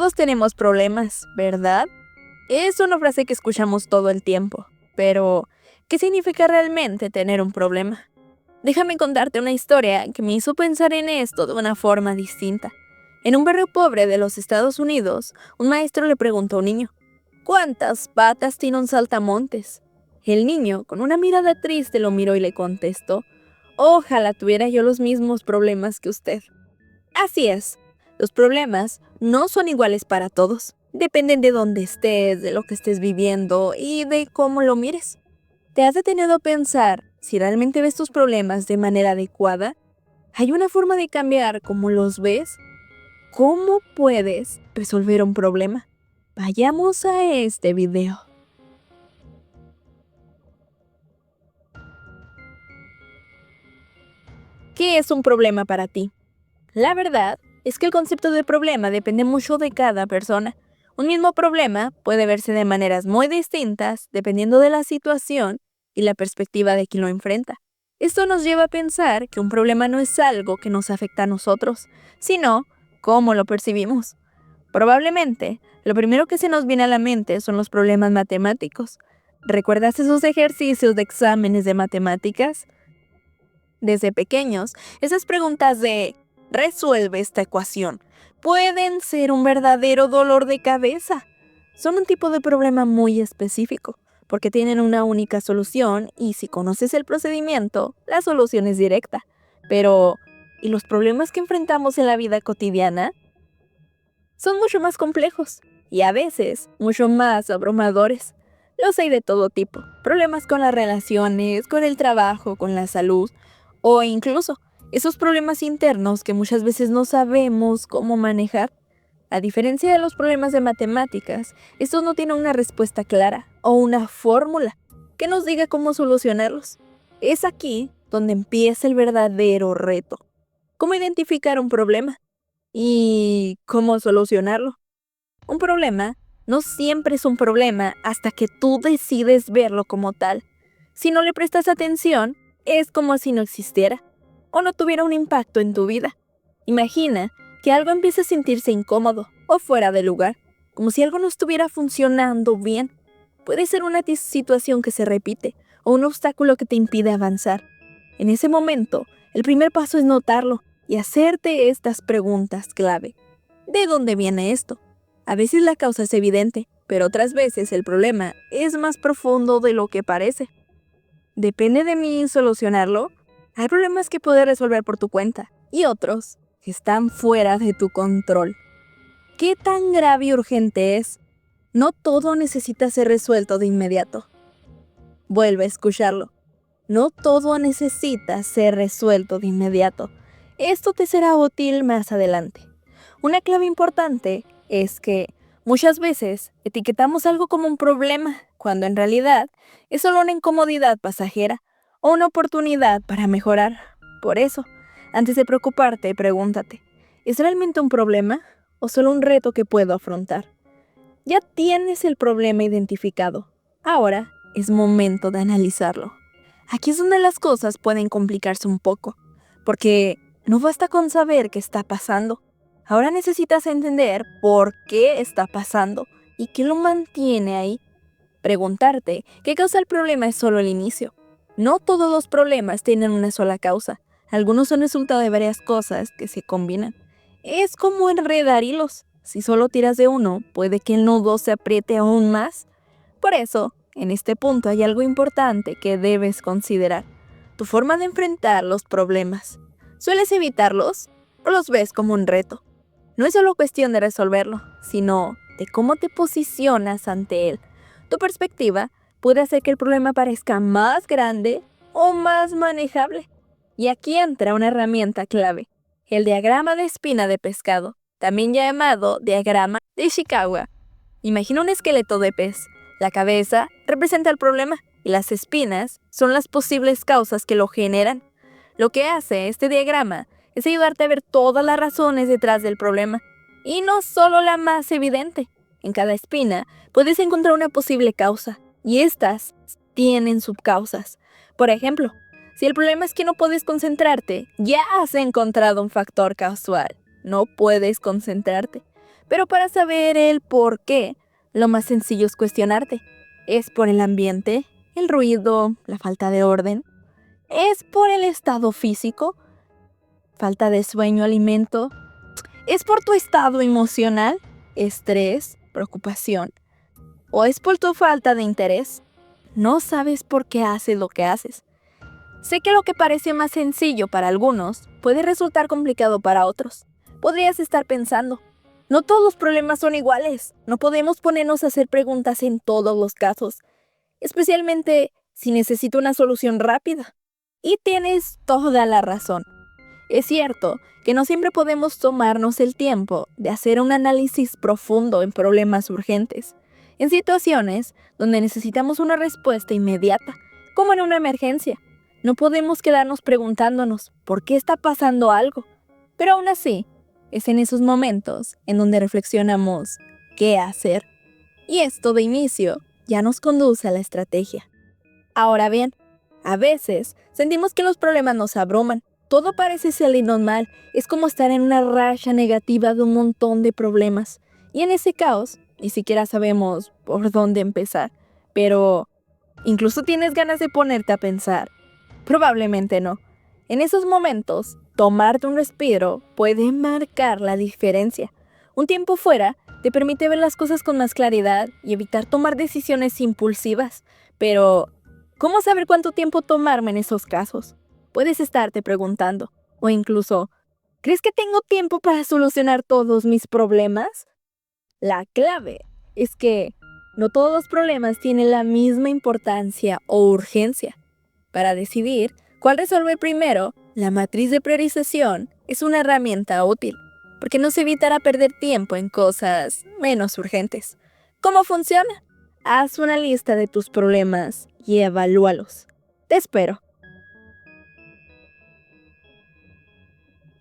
Todos tenemos problemas, ¿verdad? Es una frase que escuchamos todo el tiempo, pero ¿qué significa realmente tener un problema? Déjame contarte una historia que me hizo pensar en esto de una forma distinta. En un barrio pobre de los Estados Unidos, un maestro le preguntó a un niño, ¿cuántas patas tiene un saltamontes? El niño, con una mirada triste, lo miró y le contestó, ojalá tuviera yo los mismos problemas que usted. Así es, los problemas no son iguales para todos. Dependen de dónde estés, de lo que estés viviendo y de cómo lo mires. ¿Te has detenido a pensar si realmente ves tus problemas de manera adecuada? ¿Hay una forma de cambiar cómo los ves? ¿Cómo puedes resolver un problema? Vayamos a este video. ¿Qué es un problema para ti? La verdad es que el concepto de problema depende mucho de cada persona. Un mismo problema puede verse de maneras muy distintas dependiendo de la situación y la perspectiva de quien lo enfrenta. Esto nos lleva a pensar que un problema no es algo que nos afecta a nosotros, sino cómo lo percibimos. Probablemente, lo primero que se nos viene a la mente son los problemas matemáticos. ¿Recuerdas esos ejercicios de exámenes de matemáticas? Desde pequeños, esas preguntas de «resuelve esta ecuación» pueden ser un verdadero dolor de cabeza. Son un tipo de problema muy específico, porque tienen una única solución y si conoces el procedimiento, la solución es directa. Pero, ¿y los problemas que enfrentamos en la vida cotidiana? Son mucho más complejos y a veces mucho más abrumadores. Los hay de todo tipo. Problemas con las relaciones, con el trabajo, con la salud o incluso esos problemas internos que muchas veces no sabemos cómo manejar. A diferencia de los problemas de matemáticas, estos no tienen una respuesta clara o una fórmula que nos diga cómo solucionarlos. Es aquí donde empieza el verdadero reto. ¿Cómo identificar un problema? ¿Y cómo solucionarlo? Un problema no siempre es un problema hasta que tú decides verlo como tal. Si no le prestas atención, es como si no existiera o no tuviera un impacto en tu vida. Imagina que algo empieza a sentirse incómodo o fuera de lugar, como si algo no estuviera funcionando bien. Puede ser una situación que se repite o un obstáculo que te impide avanzar. En ese momento, el primer paso es notarlo y hacerte estas preguntas clave. ¿De dónde viene esto? A veces la causa es evidente, pero otras veces el problema es más profundo de lo que parece. ¿Depende de mí solucionarlo? Hay problemas que puedes resolver por tu cuenta y otros que están fuera de tu control. ¿Qué tan grave y urgente es? No todo necesita ser resuelto de inmediato. Vuelve a escucharlo. No todo necesita ser resuelto de inmediato. Esto te será útil más adelante. Una clave importante es que muchas veces etiquetamos algo como un problema, cuando en realidad es solo una incomodidad pasajera o una oportunidad para mejorar. Por eso, antes de preocuparte, pregúntate, ¿es realmente un problema o solo un reto que puedo afrontar? Ya tienes el problema identificado. Ahora es momento de analizarlo. Aquí es donde las cosas pueden complicarse un poco, porque no basta con saber qué está pasando. Ahora necesitas entender por qué está pasando y qué lo mantiene ahí. Preguntarte qué causa el problema es solo el inicio. No todos los problemas tienen una sola causa. Algunos son resultado de varias cosas que se combinan. Es como enredar hilos. Si solo tiras de uno, puede que el nudo se apriete aún más. Por eso, en este punto hay algo importante que debes considerar. Tu forma de enfrentar los problemas. ¿Sueles evitarlos o los ves como un reto? No es solo cuestión de resolverlo, sino de cómo te posicionas ante él. Tu perspectiva puede hacer que el problema parezca más grande o más manejable. Y aquí entra una herramienta clave, el diagrama de espina de pescado, también llamado diagrama de Ishikawa. Imagina un esqueleto de pez. La cabeza representa el problema y las espinas son las posibles causas que lo generan. Lo que hace este diagrama es ayudarte a ver todas las razones detrás del problema, y no solo la más evidente. En cada espina puedes encontrar una posible causa, y estas tienen subcausas. Por ejemplo, si el problema es que no puedes concentrarte, ya has encontrado un factor causal. No puedes concentrarte. Pero para saber el por qué, lo más sencillo es cuestionarte. ¿Es por el ambiente, el ruido, la falta de orden? ¿Es por el estado físico? ¿Falta de sueño, alimento? ¿Es por tu estado emocional? ¿Estrés? ¿Preocupación? ¿O es por tu falta de interés? No sabes por qué haces lo que haces. Sé que lo que parece más sencillo para algunos puede resultar complicado para otros. Podrías estar pensando, no todos los problemas son iguales. No podemos ponernos a hacer preguntas en todos los casos, especialmente si necesito una solución rápida. Y tienes toda la razón. Es cierto que no siempre podemos tomarnos el tiempo de hacer un análisis profundo en problemas urgentes, en situaciones donde necesitamos una respuesta inmediata, como en una emergencia. No podemos quedarnos preguntándonos por qué está pasando algo, pero aún así, es en esos momentos en donde reflexionamos qué hacer. Y esto de inicio ya nos conduce a la estrategia. Ahora bien, a veces sentimos que los problemas nos abruman. Todo parece salirnos mal. Es como estar en una racha negativa de un montón de problemas. Y en ese caos, ni siquiera sabemos por dónde empezar. Pero, ¿incluso tienes ganas de ponerte a pensar? Probablemente no. En esos momentos, tomarte un respiro puede marcar la diferencia. Un tiempo fuera te permite ver las cosas con más claridad y evitar tomar decisiones impulsivas. Pero, ¿cómo saber cuánto tiempo tomarme en esos casos? Puedes estarte preguntando. O incluso, ¿crees que tengo tiempo para solucionar todos mis problemas? La clave es que no todos los problemas tienen la misma importancia o urgencia. Para decidir cuál resolver primero, la matriz de priorización es una herramienta útil, porque nos evitará perder tiempo en cosas menos urgentes. ¿Cómo funciona? Haz una lista de tus problemas y evalúalos. Te espero.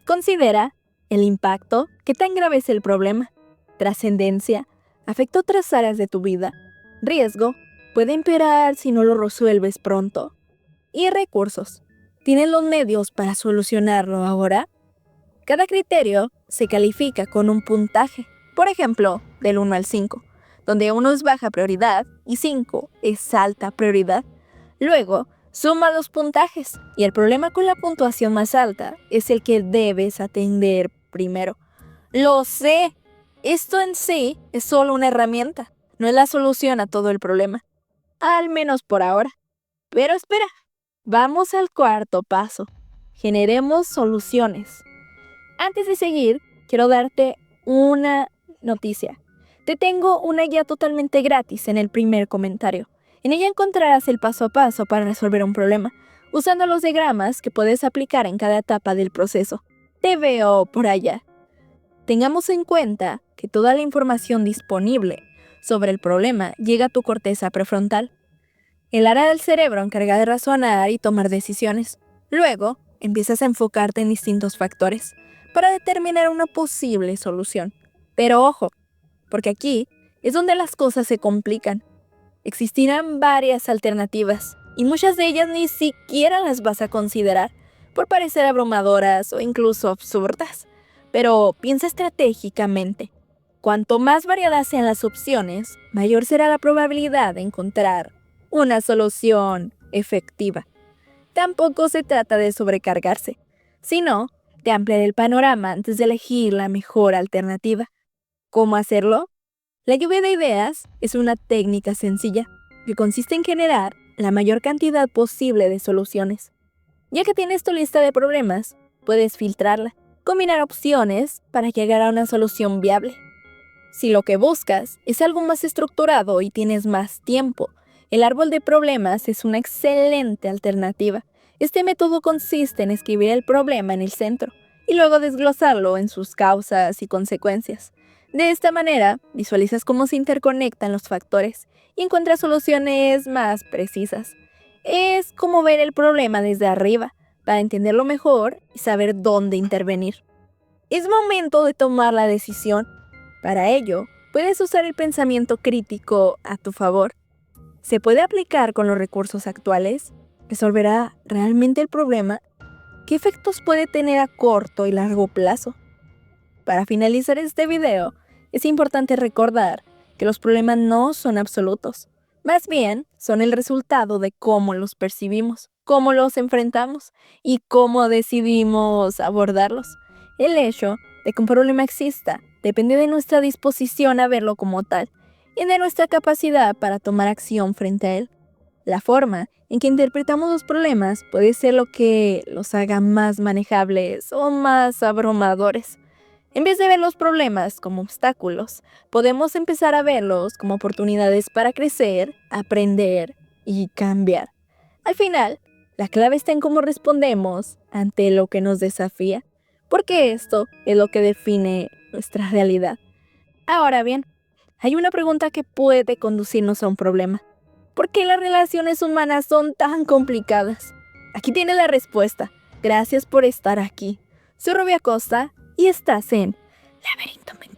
Considera el impacto, qué tan grave es el problema, trascendencia, afecta otras áreas de tu vida, riesgo, puede empeorar si no lo resuelves pronto, y recursos. ¿Tienes los medios para solucionarlo ahora? Cada criterio se califica con un puntaje, por ejemplo, del 1 al 5, donde 1 es baja prioridad y 5 es alta prioridad. Luego, suma los puntajes y el problema con la puntuación más alta es el que debes atender primero. Lo sé, esto en sí es solo una herramienta, no es la solución a todo el problema, al menos por ahora. Pero espera, vamos al cuarto paso. Generemos soluciones. Antes de seguir, quiero darte una noticia. Te tengo una guía totalmente gratis en el primer comentario. En ella encontrarás el paso a paso para resolver un problema, usando los diagramas que puedes aplicar en cada etapa del proceso. Te veo por allá. Tengamos en cuenta que toda la información disponible sobre el problema llega a tu corteza prefrontal, el área del cerebro encargada de razonar y tomar decisiones. Luego, empiezas a enfocarte en distintos factores para determinar una posible solución. Pero ojo, porque aquí es donde las cosas se complican. Existirán varias alternativas y muchas de ellas ni siquiera las vas a considerar por parecer abrumadoras o incluso absurdas. Pero piensa estratégicamente. Cuanto más variadas sean las opciones, mayor será la probabilidad de encontrar una solución efectiva. Tampoco se trata de sobrecargarse, sino de ampliar el panorama antes de elegir la mejor alternativa. ¿Cómo hacerlo? La lluvia de ideas es una técnica sencilla que consiste en generar la mayor cantidad posible de soluciones. Ya que tienes tu lista de problemas, puedes filtrarla, combinar opciones para llegar a una solución viable. Si lo que buscas es algo más estructurado y tienes más tiempo, el árbol de problemas es una excelente alternativa. Este método consiste en escribir el problema en el centro y luego desglosarlo en sus causas y consecuencias. De esta manera, visualizas cómo se interconectan los factores y encuentras soluciones más precisas. Es como ver el problema desde arriba, para entenderlo mejor y saber dónde intervenir. Es momento de tomar la decisión. Para ello, puedes usar el pensamiento crítico a tu favor. ¿Se puede aplicar con los recursos actuales? ¿Resolverá realmente el problema? ¿Qué efectos puede tener a corto y largo plazo? Para finalizar este video, Es importante recordar que los problemas no son absolutos. Más bien, son el resultado de cómo los percibimos, cómo los enfrentamos y cómo decidimos abordarlos. El hecho de que un problema exista depende de nuestra disposición a verlo como tal y de nuestra capacidad para tomar acción frente a él. La forma en que interpretamos los problemas puede ser lo que los haga más manejables o más abrumadores. En vez de ver los problemas como obstáculos, podemos empezar a verlos como oportunidades para crecer, aprender y cambiar. Al final, la clave está en cómo respondemos ante lo que nos desafía, porque esto es lo que define nuestra realidad. Ahora bien, hay una pregunta que puede conducirnos a un problema. ¿Por qué las relaciones humanas son tan complicadas? Aquí tiene la respuesta. Gracias por estar aquí. Soy Rubia Costa y estás en Laberinto Mental.